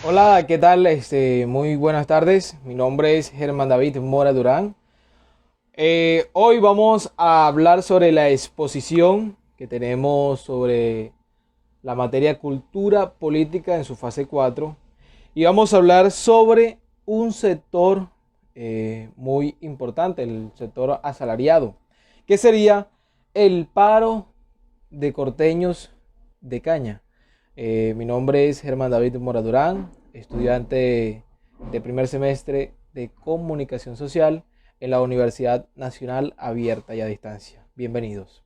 Hola, ¿qué tal? Muy buenas tardes. Mi nombre es Germán David Mora Durán. Hoy vamos a hablar sobre la exposición que tenemos sobre la materia cultura política en su fase 4 y vamos a hablar sobre un sector muy importante, el sector asalariado, que sería el paro de corteños de caña. Mi nombre es Germán David Mora Durán, estudiante de primer semestre de comunicación social en la Universidad Nacional Abierta y a Distancia. Bienvenidos.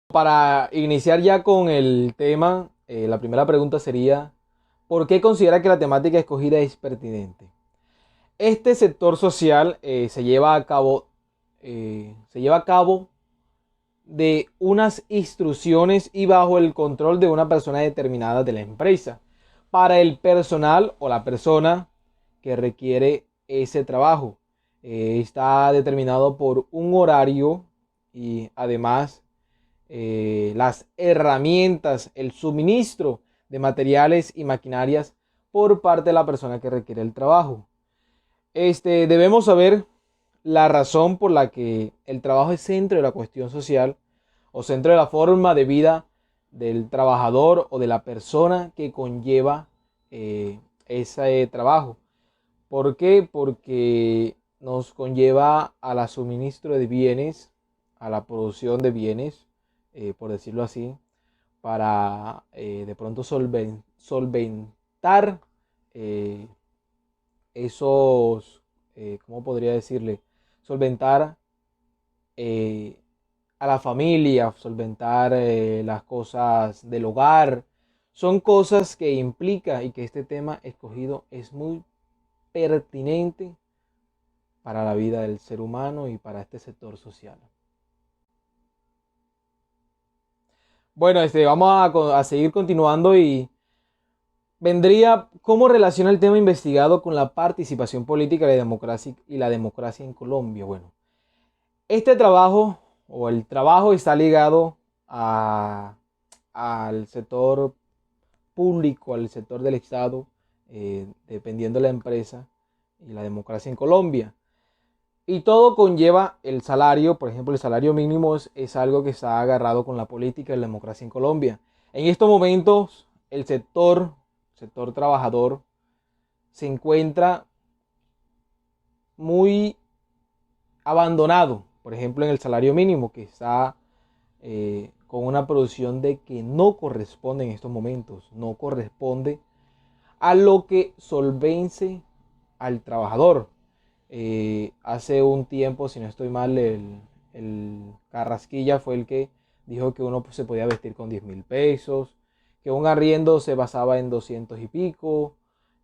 Para iniciar ya con el tema, la primera pregunta sería, ¿por qué considera que la temática escogida es pertinente? Este sector social se lleva a cabo de unas instrucciones y bajo el control de una persona determinada de la empresa para el personal o la persona que requiere ese trabajo. Está determinado por un horario y además las herramientas, el suministro de materiales y maquinarias por parte de la persona que requiere el trabajo. Debemos saber la razón por la que el trabajo es centro de la cuestión social o centro de la forma de vida del trabajador o de la persona que conlleva ese trabajo. ¿Por qué? Porque nos conlleva a la suministro de bienes, a la producción de bienes, por decirlo así, para de pronto solventar eh, esos, ¿cómo podría decirle? Solventar eh, a la familia, solventar las cosas del hogar. Son cosas que implica y que este tema escogido es muy pertinente para la vida del ser humano y para este sector social. Bueno, vamos a seguir continuando y vendría cómo relaciona el tema investigado con la participación política y la democracia en Colombia. Bueno, este trabajo o el trabajo está ligado a, al sector público, al sector del Estado, dependiendo de la empresa y la democracia en Colombia. Y todo conlleva el salario, por ejemplo, el salario mínimo es algo que está agarrado con la política y la democracia en Colombia. En estos momentos, sector trabajador, se encuentra muy abandonado, por ejemplo, en el salario mínimo, que está con una producción de que no corresponde en estos momentos, no corresponde a lo que solvence al trabajador. Hace un tiempo, si no estoy mal, el Carrasquilla fue el que dijo que uno pues, se podía vestir con 10.000 pesos, que un arriendo se basaba en 200 y pico.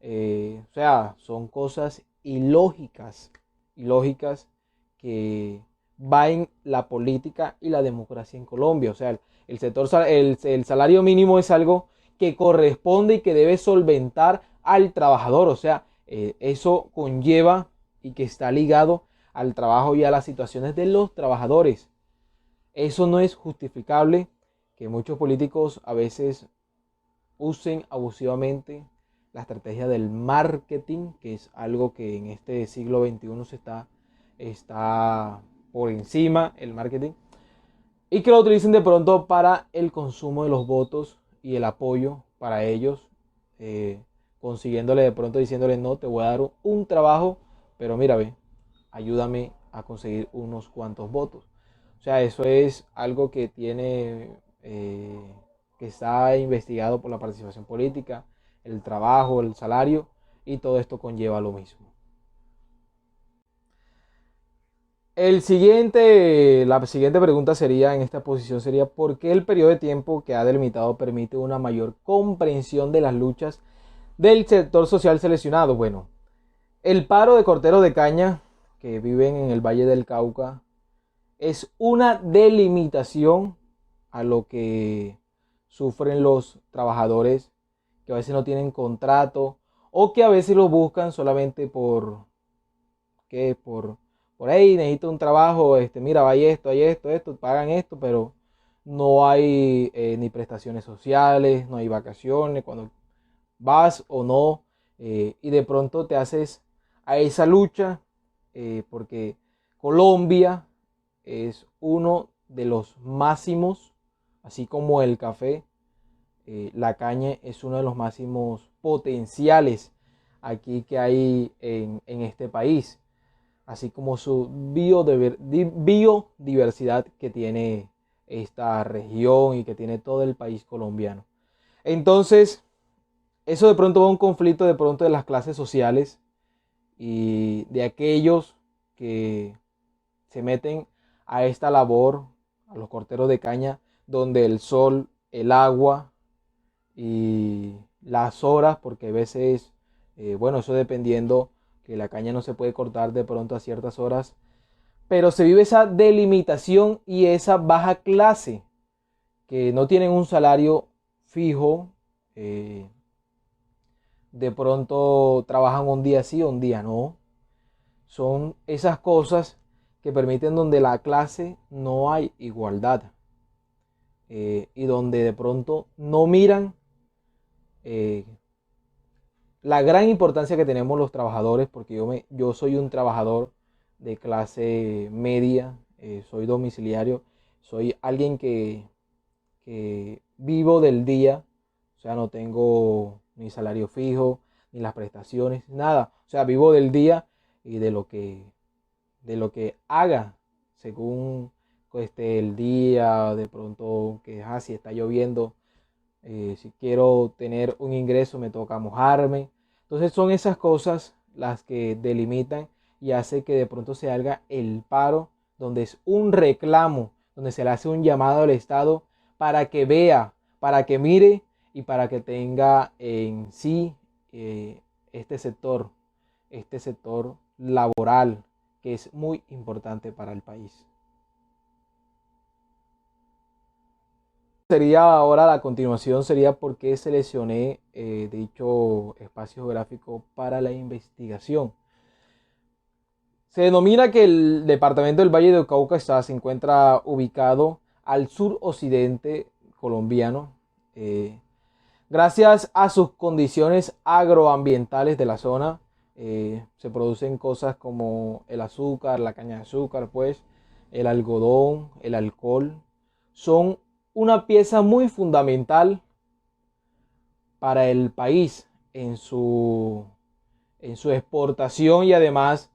O sea, son cosas ilógicas que va en la política y la democracia en Colombia. O sea, el salario mínimo es algo que corresponde y que debe solventar al trabajador. O sea, eso conlleva y que está ligado al trabajo y a las situaciones de los trabajadores. Eso no es justificable que muchos políticos a veces usen abusivamente la estrategia del marketing, que es algo que en este siglo XXI está por encima el marketing, y que lo utilicen de pronto para el consumo de los votos y el apoyo para ellos, consiguiéndole de pronto diciéndole no, te voy a dar un trabajo, pero mira, ve, ayúdame a conseguir unos cuantos votos. O sea, eso es algo que que está investigado por la participación política, el trabajo, el salario, y todo esto conlleva lo mismo. La siguiente pregunta sería, en esta posición sería, ¿por qué el periodo de tiempo que ha delimitado permite una mayor comprensión de las luchas del sector social seleccionado? Bueno, el paro de corteros de caña que viven en el Valle del Cauca es una delimitación a lo que sufren los trabajadores que a veces no tienen contrato o que a veces lo buscan solamente ¿qué? Por ahí necesito un trabajo, mira, hay esto, pagan esto, pero no hay ni prestaciones sociales, no hay vacaciones, cuando vas o no, y de pronto te haces a esa lucha, porque Colombia es uno de los máximos, así como el café, la caña es uno de los máximos potenciales aquí que hay en este país, así como su biodiversidad que tiene esta región y que tiene todo el país colombiano. Entonces, eso de pronto va a un conflicto de pronto de las clases sociales y de aquellos que se meten a esta labor, a los corteros de caña, donde el sol, el agua y las horas, porque a veces, bueno, eso dependiendo que la caña no se puede cortar de pronto a ciertas horas, pero se vive esa delimitación y esa baja clase que no tienen un salario fijo, eh, de pronto trabajan un día sí, un día no. Son esas cosas que permiten donde la clase no hay igualdad, y donde de pronto no miran, eh, la gran importancia que tenemos los trabajadores, porque yo soy un trabajador de clase media, soy domiciliario, soy alguien que vivo del día, o sea, no tengo ni salario fijo, ni las prestaciones, nada, o sea, vivo del día y de lo que haga según el día, de pronto que si está lloviendo, si quiero tener un ingreso me toca mojarme. Entonces son esas cosas las que delimitan y hace que de pronto se haga el paro, donde es un reclamo, donde se le hace un llamado al Estado para que vea, para que mire y para que tenga en sí, este sector, este sector laboral que es muy importante para el país. Sería ahora la continuación, sería por qué seleccioné, dicho espacio geográfico para la investigación. Se denomina que el departamento del Valle del Cauca se encuentra ubicado al suroccidente colombiano, eh, gracias a sus condiciones agroambientales de la zona. Se producen cosas como el azúcar, la caña de azúcar, pues, el algodón, el alcohol. Son una pieza muy fundamental para el país en su exportación y además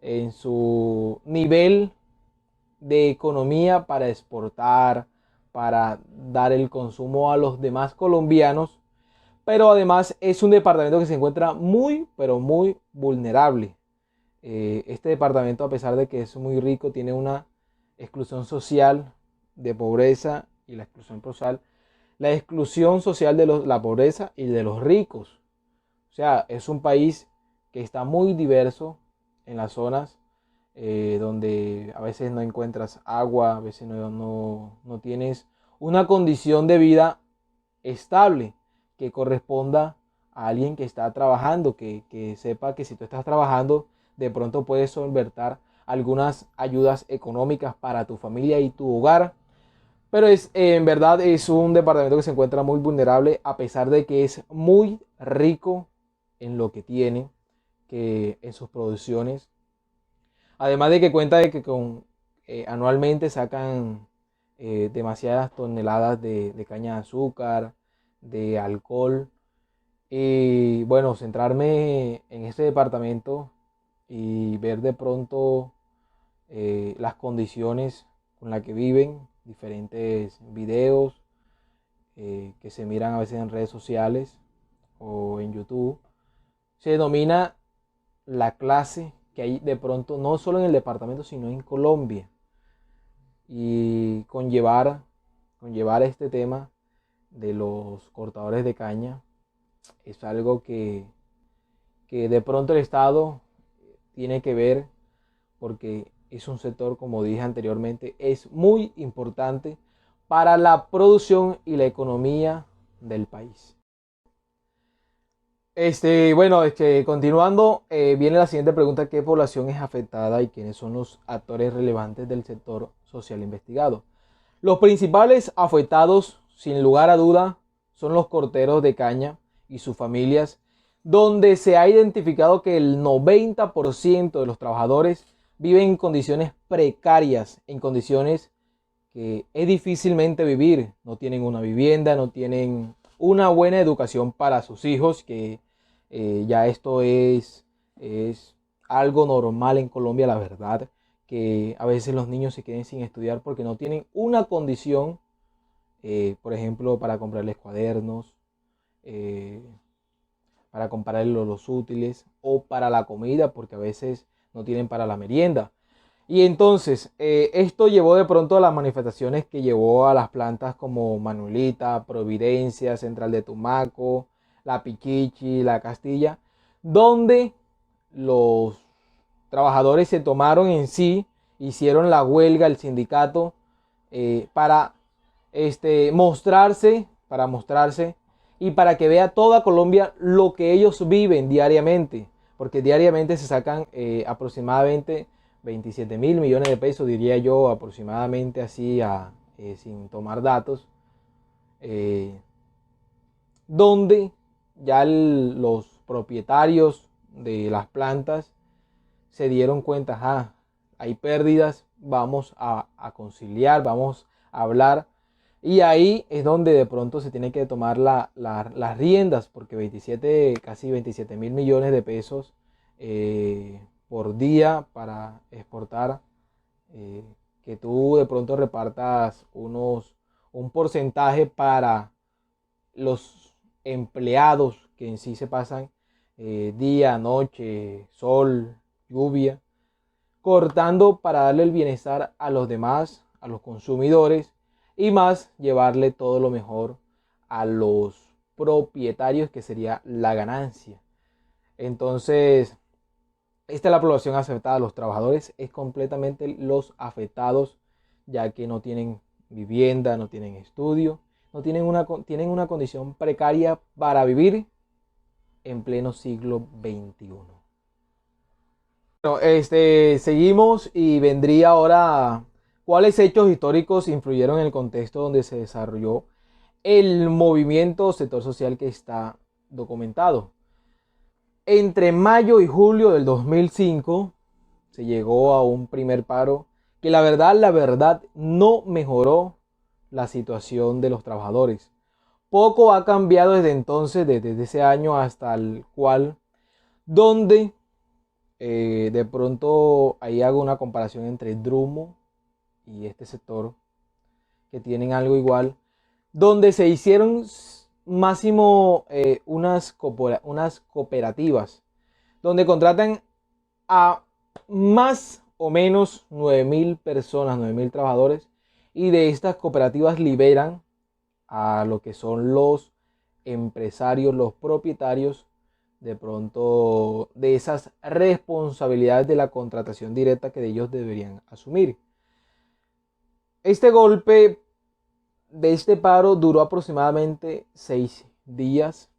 en su nivel de economía para exportar, para dar el consumo a los demás colombianos, pero además es un departamento que se encuentra muy, pero muy vulnerable. Este departamento, a pesar de que es muy rico, tiene una exclusión social de pobreza y la exclusión social de la pobreza y de los ricos. O sea, es un país que está muy diverso en las zonas, donde a veces no encuentras agua, a veces no tienes una condición de vida estable que corresponda a alguien que está trabajando, que sepa que si tú estás trabajando, de pronto puedes solventar algunas ayudas económicas para tu familia y tu hogar. Pero en verdad es un departamento que se encuentra muy vulnerable a pesar de que es muy rico en lo que tiene, que en sus producciones. Además de que cuenta de que anualmente sacan, demasiadas toneladas de caña de azúcar, de alcohol. Y bueno, centrarme en este departamento y ver de pronto, las condiciones con las que viven, diferentes videos, que se miran a veces en redes sociales o en YouTube, se denomina la clase que hay de pronto no solo en el departamento, sino en Colombia. Y conllevar este tema de los cortadores de caña es algo que de pronto el Estado tiene que ver, porque es un sector, como dije anteriormente, es muy importante para la producción y la economía del país. Bueno, continuando, viene la siguiente pregunta: ¿qué población es afectada y quiénes son los actores relevantes del sector social investigado? Los principales afectados, sin lugar a duda, son los corteros de caña y sus familias, donde se ha identificado que el 90% de los trabajadores viven en condiciones precarias, en condiciones que es difícilmente vivir. No tienen una vivienda, no tienen una buena educación para sus hijos, que ya esto es algo normal en Colombia, la verdad, que a veces los niños se queden sin estudiar porque no tienen una condición, por ejemplo, para comprarles cuadernos, eh, para comprarles los útiles o para la comida, porque a veces no tienen para la merienda. Y entonces, esto llevó de pronto a las manifestaciones que llevó a las plantas como Manuelita, Providencia, Central de Tumaco, La Pichichi, La Castilla, donde los trabajadores se tomaron en sí, hicieron la huelga, el sindicato, para mostrarse y para que vea toda Colombia lo que ellos viven diariamente, porque diariamente se sacan aproximadamente 27.000 millones de pesos, diría yo, aproximadamente así, sin tomar datos, eh, donde ya los propietarios de las plantas se dieron cuenta, hay pérdidas, vamos a conciliar, vamos a hablar. Y ahí es donde de pronto se tiene que tomar las riendas, porque casi 27.000 millones de pesos por día para exportar, que tú de pronto repartas un porcentaje para los empleados que en sí se pasan día, noche, sol, lluvia, cortando para darle el bienestar a los demás, a los consumidores, y más llevarle todo lo mejor a los propietarios, que sería la ganancia. Entonces, esta es la población afectada. Los trabajadores es completamente los afectados, ya que no tienen vivienda, no tienen estudio, no tienen una condición precaria para vivir en pleno siglo XXI. Bueno, seguimos y vendría ahora cuáles hechos históricos influyeron en el contexto donde se desarrolló el movimiento sector social que está documentado. Entre mayo y julio del 2005 se llegó a un primer paro que la verdad no mejoró la situación de los trabajadores. Poco ha cambiado desde entonces, desde ese año hasta el cual, donde de pronto ahí hago una comparación entre Drumo y este sector, que tienen algo igual, donde se hicieron máximo unas cooperativas, donde contratan a más o menos 9.000 personas, 9.000 trabajadores, y de estas cooperativas liberan a lo que son los empresarios, los propietarios, de pronto de esas responsabilidades de la contratación directa que ellos deberían asumir. Este golpe de este paro duró aproximadamente 6 días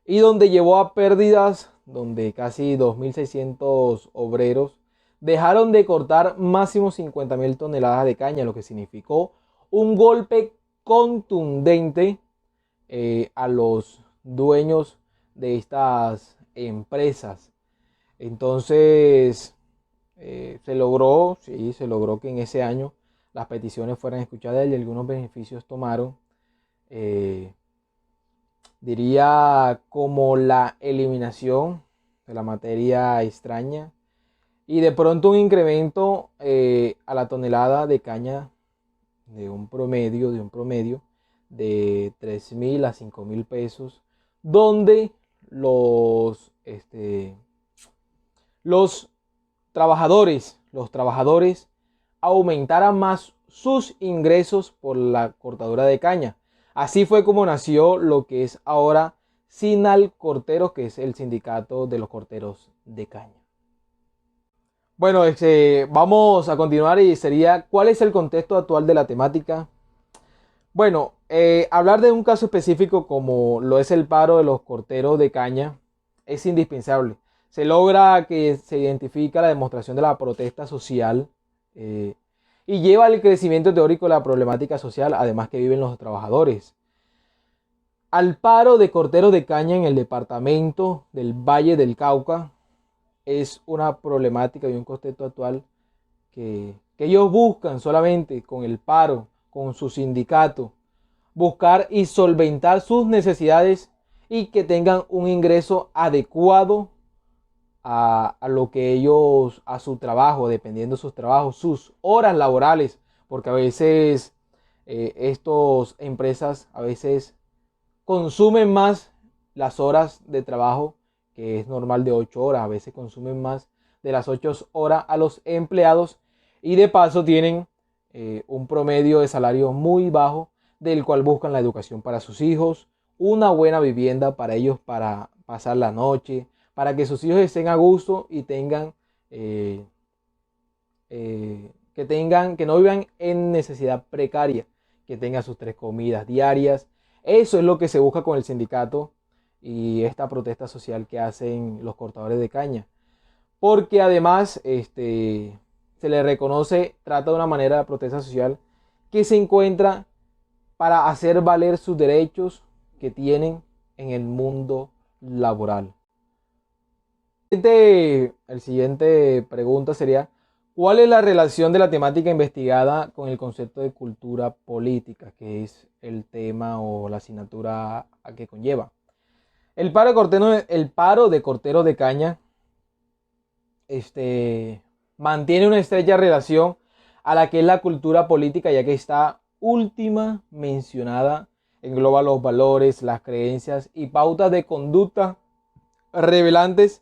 y donde llevó a pérdidas, donde casi 2.600 obreros dejaron de cortar máximo 50.000 toneladas de caña, lo que significó un golpe contundente a los dueños de estas empresas. Entonces se logró que en ese año las peticiones fueran escuchadas y algunos beneficios tomaron, diría, como la eliminación de la materia extraña y de pronto un incremento a la tonelada de caña de un promedio de 3.000 a 5.000 pesos, donde los trabajadores aumentaran más sus ingresos por la cortadura de caña. Así fue como nació lo que es ahora Sinalcorteros, que es el sindicato de los corteros de caña. Bueno, vamos a continuar y sería, ¿cuál es el contexto actual de la temática? Bueno, hablar de un caso específico como lo es el paro de los corteros de caña es indispensable. Se logra que se identifica la demostración de la protesta social y lleva al crecimiento teórico de la problemática social, además que viven los trabajadores. Al paro de corteros de caña en el departamento del Valle del Cauca es una problemática y un contexto actual que ellos buscan solamente con el paro, con su sindicato, buscar y solventar sus necesidades y que tengan un ingreso adecuado a lo que ellos, a su trabajo, dependiendo de sus trabajos, sus horas laborales, porque a veces estas empresas a veces consumen más las horas de trabajo, que es normal de 8 horas, a veces consumen más de las 8 horas a los empleados y de paso tienen un promedio de salario muy bajo, del cual buscan la educación para sus hijos, una buena vivienda para ellos para pasar la noche, para que sus hijos estén a gusto y eh, que no vivan en necesidad precaria, que tengan sus 3 comidas diarias. Eso es lo que se busca con el sindicato y esta protesta social que hacen los cortadores de caña. Porque además se le reconoce, trata de una manera de protesta social que se encuentra para hacer valer sus derechos que tienen en el mundo laboral. El siguiente pregunta sería, ¿cuál es la relación de la temática investigada con el concepto de cultura política, que es el tema o la asignatura a que conlleva? El paro de corteros de caña mantiene una estrecha relación a la que es la cultura política, ya que esta última mencionada engloba los valores, las creencias y pautas de conducta revelantes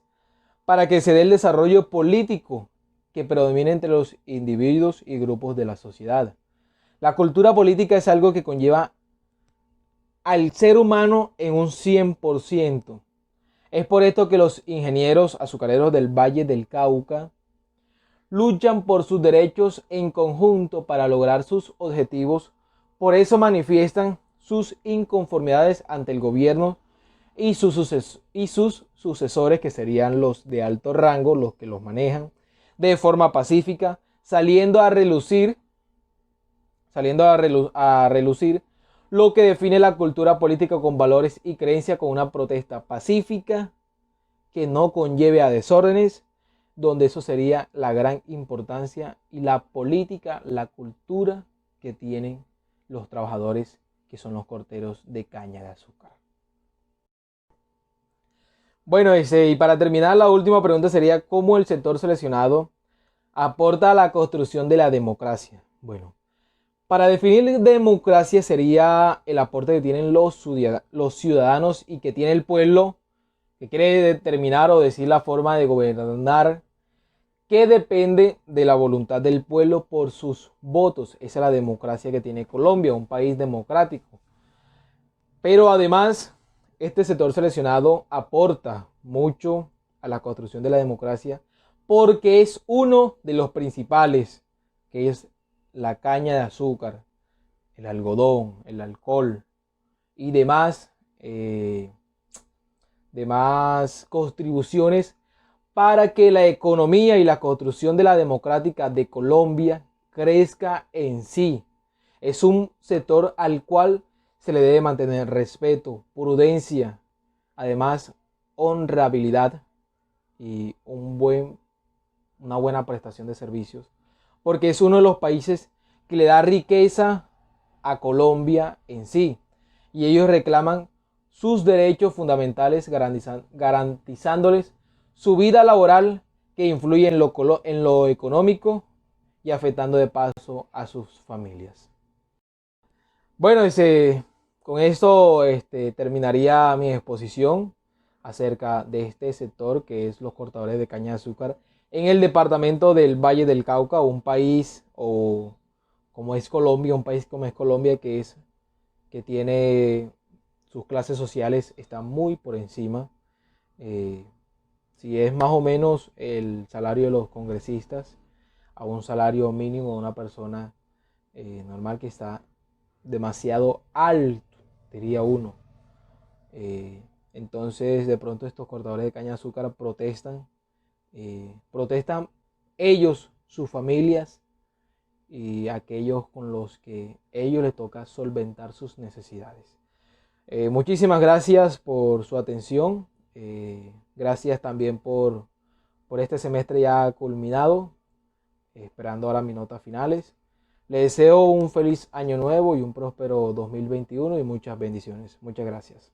para que se dé el desarrollo político que predomina entre los individuos y grupos de la sociedad. La cultura política es algo que conlleva al ser humano en un 100%. Es por esto que los ingenieros azucareros del Valle del Cauca luchan por sus derechos en conjunto para lograr sus objetivos. Por eso manifiestan sus inconformidades ante el gobierno y sus sucesores, que serían los de alto rango, los que los manejan, de forma pacífica, saliendo a relucir lo que define la cultura política con valores y creencias, con una protesta pacífica que no conlleve a desórdenes, donde eso sería la gran importancia y la política, la cultura que tienen los trabajadores que son los corteros de caña de azúcar. Bueno, y para terminar, la última pregunta sería, ¿cómo el sector seleccionado aporta a la construcción de la democracia? Bueno, para definir democracia sería el aporte que tienen los ciudadanos y que tiene el pueblo, que quiere determinar o decir la forma de gobernar, que depende de la voluntad del pueblo por sus votos. Esa es la democracia que tiene Colombia, un país democrático. Pero además, este sector seleccionado aporta mucho a la construcción de la democracia porque es uno de los principales, que es la caña de azúcar, el algodón, el alcohol y demás contribuciones para que la economía y la construcción de la democrática de Colombia crezca en sí. Es un sector al cual se le debe mantener respeto, prudencia, además honrabilidad y una buena prestación de servicios, porque es uno de los países que le da riqueza a Colombia en sí, y ellos reclaman sus derechos fundamentales garantizándoles su vida laboral, que influye en lo económico y afectando de paso a sus familias. Bueno, con esto terminaría mi exposición acerca de este sector que es los cortadores de caña de azúcar en el departamento del Valle del Cauca, un país o como es Colombia, un país como es Colombia que tiene sus clases sociales están muy por encima. Si es más o menos el salario de los congresistas a un salario mínimo de una persona normal, que está demasiado alto, diría uno. Entonces de pronto estos cortadores de caña de azúcar protestan ellos, sus familias y aquellos con los que ellos les toca solventar sus necesidades. Muchísimas gracias por su atención. Gracias también por este semestre ya culminado, esperando ahora mis notas finales. Les deseo un feliz año nuevo y un próspero 2021 y muchas bendiciones. Muchas gracias.